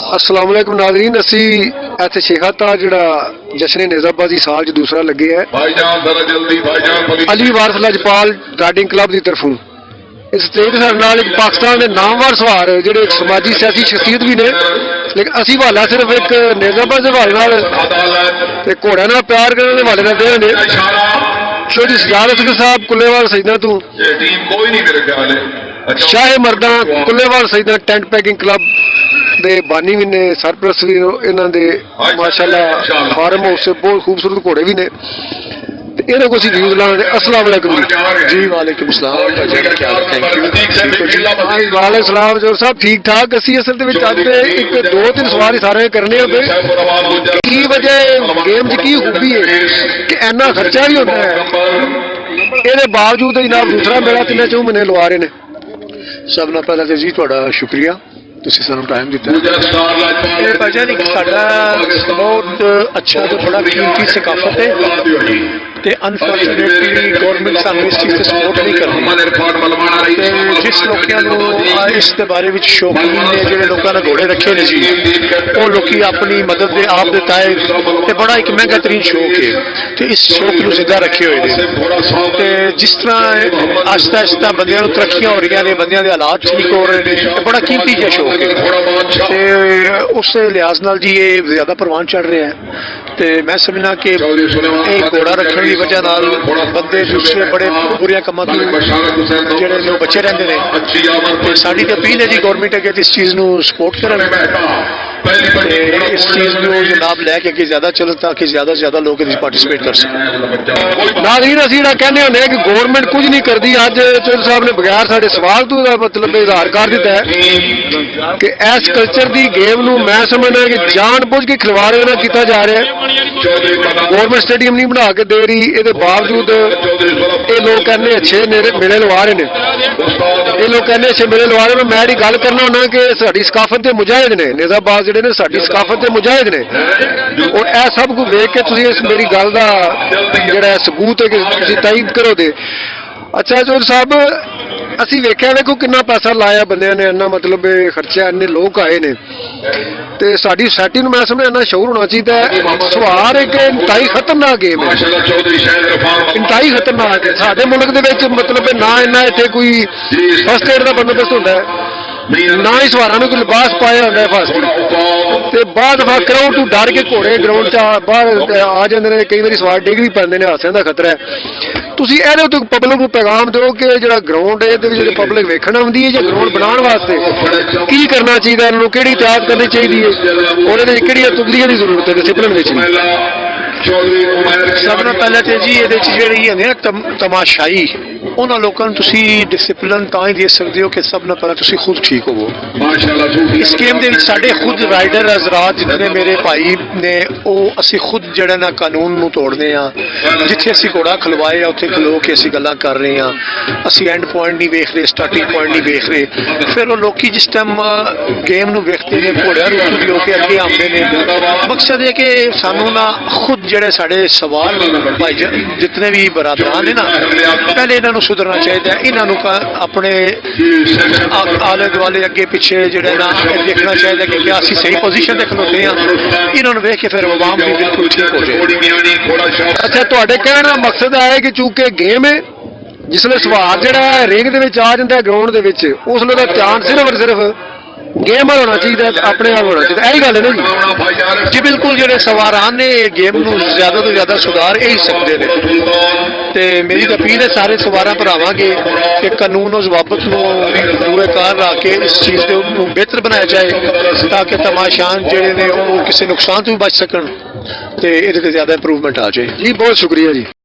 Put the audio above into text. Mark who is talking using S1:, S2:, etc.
S1: अस्सलाम वालेकुम नाज़रीन, असी इत्थे शेखाता जिहड़ा जश्न नेज़ाबाजी साल च दूसरा लगे है अली वारिस लजपाल राइडिंग क्लब की तरफों। इस स्टेज के साथ नाल पाकिस्तान के नामवर सवार जिहड़े एक समाजी सियासी शख्सियत भी ने, लेकिन असी हवाला सिर्फ एक नेज़ाबाद के हवाले नाल ते घोड़ियां नाल प्यार करने के हवाले नाल दे ने। चौधरी सजाद असगर साहब कुल्लेवाल सईदा तो शाह मर्दा कुल्लेवाल सईदा टेंट पैकिंग क्लब दे बानी भी ने, सरप्रस्त भी इन्हां दे माशाअल्लाह फार्म हाउस से बहुत खूबसूरत घोड़े भी ने। इन्होंने कुछ व्यूज लाने। अस्सलाम वालेकुम जी। वालेकुम सलाम। वाले सलाम जो साहब ठीक ठाक। असी असल एक दो तीन सवाल सारे करने की वजह गेम च की खूबी है कि इन्ना खर्चा भी होता है, ये बावजूद जनाब दूसरा मेरा 3-4 महीने लवा रहे हैं। सब ना पहला जी थोड़ा शुक्रिया, ਤੁਸੀਂ ਸਾਨੂੰ ਟਾਈਮ ਦਿੱਤਾ। ਇਹ ਵਜ੍ਹਾ ਨਹੀਂ ਸਾਡਾ ਬਹੁਤ ਅੱਛਾ ਤੇ ਬੜਾ ਕੀਮਤੀ ਸਕਾਫਤ ਹੈ ਤੇ ਅਨਫੋਰਚੂਨੇਟਲੀ ਗਵਰਨਮੈਂਟ ਸਾਨੂੰ ਇਸ ਚੀਜ਼ ਤੇ ਸਪੋਰਟ ਨਹੀਂ ਕਰਦੀ। ਤੇ ਜਿਸ ਲੋਕਾਂ ਨੂੰ ਇਸ ਦੇ ਬਾਰੇ ਵਿੱਚ ਸ਼ੌਕੀਨ ਨੇ, ਜਿਹੜੇ ਲੋਕਾਂ ਨੇ ਘੋੜੇ ਰੱਖੇ ਨੇ ਜੀ, ਉਹ ਲੋਕੀ ਆਪਣੀ ਮਦਦ ਦੇ ਆਪ ਦੇ ਤਾਏ ਤੇ ਬੜਾ ਇੱਕ ਮਹਿੰਗਾ ਤਰੀਨ ਸ਼ੌਕ ਹੈ ਤੇ ਇਸ ਸ਼ੌਕ ਨੂੰ ਜ਼ਿੰਦਾ ਰੱਖੇ ਹੋਏ ਨੇ। ਤੇ ਜਿਸ ਤਰ੍ਹਾਂ ਆਸਤਾ ਆਸਤਾ ਬੰਦਿਆਂ ਨੂੰ ਤਰੱਕੀਆਂ ਹੋ ਰਹੀਆਂ ਨੇ, ਬੰਦਿਆਂ ਦੇ ਹਾਲਾਤ ਠੀਕ ਹੋ ਰਹੇ ਨੇ, ਬੜਾ ਕੀਮਤੀ ਜਿਹਾ ਸ਼ੌਕ है। उस लिहाज नाल जी ये ज्यादा परवान चढ़ रहा है। तो मैं समझना कि घोड़ा रखने की वजह नाल बंदे दूसरे बड़े बुरे कामों तो जिहड़े लोग बचे रहते हैं। तो साडी तो अपील है जी गौरमेंट अगे इस चीज़ को सपोर्ट करन, इस चीज़ को जनाब लैके अगे ज्यादा चलो ताकि ज्यादा से ज्यादा लोग पार्टिसिपेट कर सकें। नाज़रीन असीं जिहड़ा कहने हुंदे कि गौरमेंट कुछ नहीं करती, अज चौधरी साहब ने बगैर साडे सवाल तो मतलब इजहार कर दिता है कि इस कल्चर की गेम नूं मैं समझना कि जान बुझ के खिलवाड़ किया जा रहा है। गौरमेंट स्टेडियम नहीं बना के दे रही, ये बावजूद ये लोग कहने अच्छे मेले लवा रहे हैं, ये लोग कहने अच्छे मेले लवा रहे हैं। मैं गल करना होना कि साडी सकाफत के मुजाहिद ने, नेज़ाबाद जिहड़े ने साडी सकाफत के मुजाहिद ने, और यह सब कुछ वेख के तुसीं इस मेरी गल का जिहड़ा सबूत है कि तुसीं तायद करो दे। अच्छा चौधरी साहब, ਅਸੀਂ ਵੇਖਿਆ ਵੇਖੋ ਕਿੰਨਾ ਪੈਸਾ ਲਾਇਆ ਬੰਦਿਆਂ ਨੇ, ਇੰਨਾ ਮਤਲਬ ਖਰਚਾ, ਇੰਨੇ ਲੋਕ ਆਏ ਨੇ ਤੇ ਸਾਡੀ ਸੋਸਾਇਟੀ ਨੂੰ ਮੈਂ ਸਮਝਦਾ ਇੰਨਾ ਸ਼ੌਰ ਹੋਣਾ ਚਾਹੀਦਾ ਹੈ। ਸਵਾਰ ਇੱਕ ਇੰਤਹਾਈ ਖਤਰਨਾਕ ਗੇਮ ਹੈ, ਇੰਤਹਾਈ ਖਤਰਨਾਕ ਹੈ। ਸਾਡੇ ਮੁਲਕ ਦੇ ਵਿੱਚ ਮਤਲਬ ਨਾ ਇੰਨਾ ਇੱਥੇ ਕੋਈ ਫਸਟ ਏਡ ਦਾ ਬੰਦੋਬਸਤ ਹੁੰਦਾ ਹੈ, ना ही सवारां नूं कोई लिबास पाया होंदा है फर्स्ट, ते बाद दफा क्राउड तों डर के घोड़े ग्राउंड च बाहर आ जांदे ने, कई वारी सवार डिग भी पैंदे ने, हादसिਆਂ ਦਾ खतरा है। ਤੁਸੀਂ ਇਹਦੇ ਉੱਤੇ ਪਬਲਿਕ ਨੂੰ ਪੈਗਾਮ ਦਿਓ ਕਿ ਜਿਹੜਾ ਗਰਾਊਂਡ ਹੈ ਇਹਦੇ ਵਿੱਚ ਜਿਹੜੀ ਪਬਲਿਕ ਵੇਖਣ ਆਉਂਦੀ ਹੈ ਜਾਂ ਗਰਾਊਂਡ ਬਣਾਉਣ ਵਾਸਤੇ ਕੀ ਕਰਨਾ ਚਾਹੀਦਾ, ਇਹਨਾਂ ਨੂੰ ਕਿਹੜੀ ਤਿਆਰ ਕਰਨੀ ਚਾਹੀਦੀ ਹੈ, ਔਰ ਇਹਦੇ ਕਿਹੜੀਆਂ ਤਬਦੀਲੀਆਂ ਦੀ ਜ਼ਰੂਰਤ ਹੈ ਡਿਸਪਲਿਨ ਵਿੱਚ। सब नाल पहले तो जी ये जी है तमाशाई, उन्होंने लोगों को डिसिपलिन तां ही दे सकते हो कि सब नाल पहले तुसीं खुद ठीक होवो। इस गेम दे विच साडे खुद राइडर हज़रात जितने मेरे भाई ने, वो असीं खुद जिहड़ा ना कानून नूं तोड़ने आ, जिथे असीं घोड़ा खलवाए उत्थे खलो के असीं गल्लां कर रहे हैं, असीं एंड पॉइंट नहीं वेख रहे, स्टार्टिंग पॉइंट नहीं वेख रहे। फिर वो लोग जिस टाइम गेम नूं वेखते हैं घोड़ियां रूप दी होके अगे आउंदे ने। मकसद है कि सानू ना खुद ਜਿਹੜੇ ਸਾਡੇ ਸਵਾਲ ਭਾਈ ਜਿतने भी ਬਰਾਦਰਾਂ ਨੇ ਨਾ, ਪਹਿਲੇ ਇਹਨਾਂ ਨੂੰ ਸੁਧਰਨਾ ਚਾਹੀਦਾ ਹੈ। ਇਹਨਾਂ ਨੂੰ ਆਪਣੇ ਆਲੇ ਦੁਆਲੇ ਅੱਗੇ ਪਿੱਛੇ ਜਿਹੜਾ ਨਾ ਦੇਖਣਾ ਚਾਹੀਦਾ ਕਿ ਕਿਆ ਅਸੀਂ ਸਹੀ ਪੋਜੀਸ਼ਨ ਤੇ ਖਲੋਤੇ ਹਾਂ। ਇਹਨਾਂ ਨੂੰ ਵੇਖ ਕੇ ਫਿਰ ਆਵਾਮ ਵੀ ਬਿਲਕੁਲ ਠੀਕ ਹੋ ਜਾਏ। ਅੱਛਾ, ਤੁਹਾਡੇ ਕਹਿਣ ਦਾ ਮਕਸਦ ਹੈ ਕਿ ਚੂੰਕਿ ਗੇਮ ਹੈ, ਜਿਸਲੇ ਸਵਾਰ ਜਿਹੜਾ ਰਿੰਗ ਦੇ ਵਿੱਚ ਆ ਜਾਂਦਾ ਗਰਾਊਂਡ ਦੇ ਵਿੱਚ, ਉਸ ਵੇਲੇ ਦਾ ਧਿਆਨ ਸਿਰਫ गेम होना चाहिए, अपने आप होना चाहिए। यही गल है ना जी बिल्कुल। जो सवारान ने गेम को ज्यादा तो ज्यादा सुधार यही सकते हैं। तो मेरी तो अपील है सारे सवार भरावां के कानून और जवाबत को पूरे कार ला के इस चीज़ को बेहतर बनाया जाए ताकि तमाशान जोड़े ने किसी नुकसान तो भी बच सकन, तो ये ज्यादा इंप्रूवमेंट आ जाए। जी बहुत शुक्रिया जी।